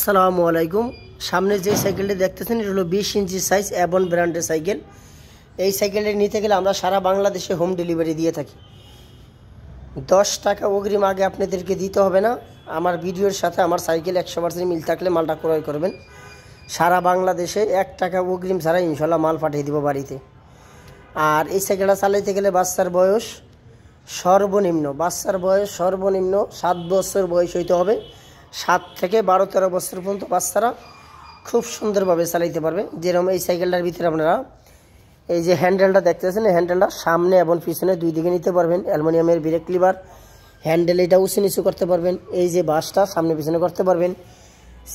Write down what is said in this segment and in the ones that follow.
আসসালামু আলাইকুম। সামনে যে সাইকেলটি দেখতেছেন এটা হলো 20 ইঞ্চি সাইজ অ্যাবন ব্র্যান্ডের সাইকেল। এই সাইকেলটি নিতে গেলে আমরা সারা বাংলাদেশে হোম ডেলিভারি দিয়ে থাকি। 10 টাকা অগ্রিম আগে আপনাদেরকে দিতে হবে না। আমার ভিডিওর সাথে আমার সাইকেল 100% মিল থাকলে মালটা ক্রয় করবেন। সারা বাংলাদেশে 1 টাকা অগ্রিম ছাড়া ইনশাল্লাহ মাল পাঠিয়ে দিব বাড়িতে। আর এই সাইকেলটা চালাইতে গেলে বাচ্চার বয়স সর্বনিম্ন 7 বছর বয়স হইতে হবে। 7 থেকে 12-13 বছর পর্যন্ত বাচ্চারা খুব সুন্দরভাবে চালাইতে পারবে। যেরকম এই সাইকেলটার ভিতরে আপনারা এই যে হ্যান্ডেলটা দেখতেছেন, এই হ্যান্ডেলটা সামনে এবং পিছনে দুই দিকে নিতে পারবেন। অ্যালুমিনিয়ামের ব্রেক লিভার হ্যান্ডেল, এটা উঁচু নিচু করতে পারবেন। এই যে বাসটা সামনে পিছনে করতে পারবেন।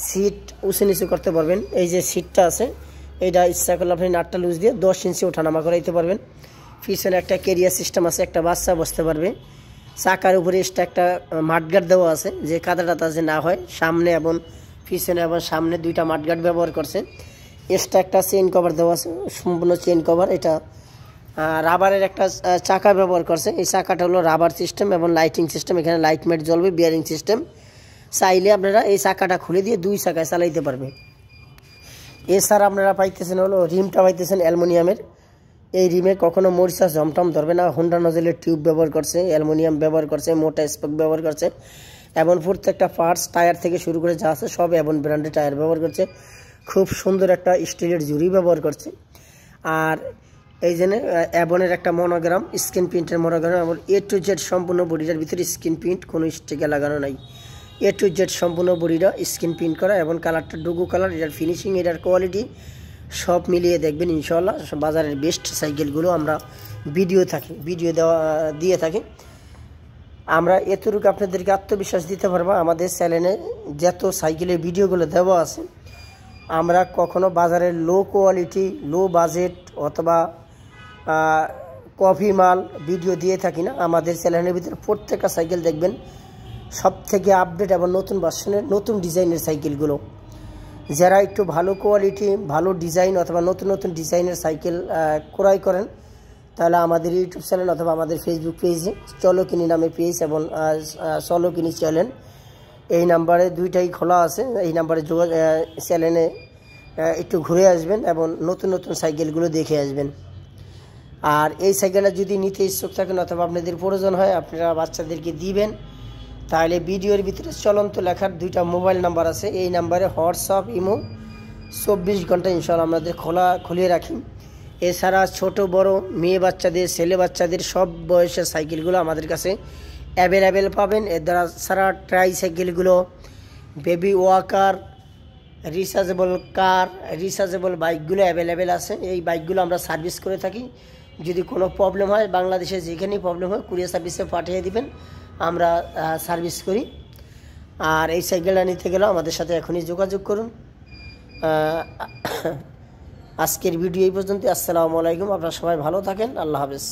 সিট উঁচু নিচু করতে পারবেন। এই যে সিটটা আছে এইটা ইচ্ছা করলে আপনি নাটটা লুজ দিয়ে 10 ইঞ্চি ওঠানামা করাইতে পারবেন। পিছনে একটা ক্যারিয়ার সিস্টেম আছে, একটা বাচ্চা বসতে পারবে। চাকার উপরে এক্সট্রা একটা মাঠগার্ড দেওয়া আছে যে কাদা টাতা যে না হয়। সামনে এবং পিছনে এবং সামনে দুইটা মাঠগার্ড ব্যবহার করছে। এক্সট্রা একটা চেইন কভার দেওয়া আছে, সম্পূর্ণ চেইন কভার। এটা রাবারের একটা চাকা ব্যবহার করছে। এই চাকাটা হলো রাবার সিস্টেম এবং লাইটিং সিস্টেম। এখানে লাইট মেট জ্বলবে, বিয়ারিং সিস্টেম। চাইলে আপনারা এই চাকাটা খুলে দিয়ে 2 চাকায় চালাইতে পারবে। এছাড়া আপনারা পাইতেছেন হলো রিমটা পাইতেছেন অ্যালুমিনিয়ামের। এই রিমে কখনো মরিচা জমটম ধরবে না। হোন্ডা নজেলের টিউব ব্যবহার করছে, অ্যালুমিনিয়াম ব্যবহার করছে, মোটা স্পোক ব্যবহার করছে। এবং প্রত্যেকটা পার্টস টায়ার থেকে শুরু করে যা আছে সব অ্যাবন ব্র্যান্ডের টায়ার ব্যবহার করছে। খুব সুন্দর একটা স্টিলের জুড়ি ব্যবহার করছে। আর এই জন্য অ্যাবনের একটা মনোগ্রাম, স্ক্রিন প্রিন্টের মনোগ্রাম এবং A to Z সম্পূর্ণ বডিটার ভিতরে স্ক্রিন প্রিন্ট, কোনো স্টিকার লাগানো নাই। A to Z সম্পূর্ণ বডিটা স্ক্রিন প্রিন্ট করা এবং কালারটা ডুগু কালার। এটার ফিনিশিং, এটার কোয়ালিটি সব মিলিয়ে দেখবেন ইনশাল্লাহ বাজারের বেস্ট সাইকেলগুলো আমরা ভিডিও দিয়ে থাকি। আমরা এতটুকু আপনাদেরকে আত্মবিশ্বাস দিতে পারবো, আমাদের চ্যানেলে যত সাইকেলের ভিডিওগুলো দেওয়া আছে আমরা কখনো বাজারের লো কোয়ালিটি, লো বাজেট অথবা কপি মাল ভিডিও দিয়ে থাকি না। আমাদের চ্যানেলের ভিতরে প্রত্যেকটা সাইকেল দেখবেন সব থেকে আপডেট এবং নতুন ভার্সনের নতুন ডিজাইনের সাইকেলগুলো। যারা একটু ভালো কোয়ালিটি, ভালো ডিজাইন অথবা নতুন নতুন ডিজাইনের সাইকেল ক্রয় করেন তাহলে আমাদের ইউটিউব চ্যানেল অথবা আমাদের ফেসবুক পেজে চলো কিনি নামে পেজ এবং চলো কিনি চ্যানেল, এই নাম্বারে দুইটাই খোলা আছে। এই নাম্বারে চ্যানেলে একটু ঘুরে আসবেন এবং নতুন নতুন সাইকেলগুলো দেখে আসবেন। আর এই সাইকেলটা যদি নিতে ইচ্ছুক থাকেন অথবা আপনাদের প্রয়োজন হয় আপনারা বাচ্চাদেরকে দিবেন, তাহলে ভিডিওর ভিতরে চলন্ত লেখার 2টা মোবাইল নাম্বার আছে। এই নাম্বারে হোয়াটসঅ্যাপ, ইমো 24 ঘন্টা ইনশাআল্লাহ আমাদের খুলিয়ে রাখি। এছাড়া ছোট বড় মেয়ে বাচ্চাদের, ছেলে বাচ্চাদের সব বয়সের সাইকেলগুলো আমাদের কাছে অ্যাভেলেবেল পাবেন। এর দ্বারা ছাড়া ট্রাই সাইকেলগুলো, বেবি ওয়াকার, রিচার্জেবল কার, রিচার্জেবল বাইকগুলো অ্যাভেলেবেল আছে। এই বাইকগুলো আমরা সার্ভিস করে থাকি। যদি কোনো প্রবলেম হয়, বাংলাদেশে যেখানেই প্রবলেম হয় কুরিয়ার সার্ভিসে পাঠিয়ে দিবেন, আমরা সার্ভিস করি। আর এই সাইকেলটা নিতে গেলেও আমাদের সাথে এখনই যোগাযোগ করুন। আজকের ভিডিও এই পর্যন্ত। আসসালামু আলাইকুম। আপনারা সবাই ভালো থাকেন। আল্লাহ হাফেজ।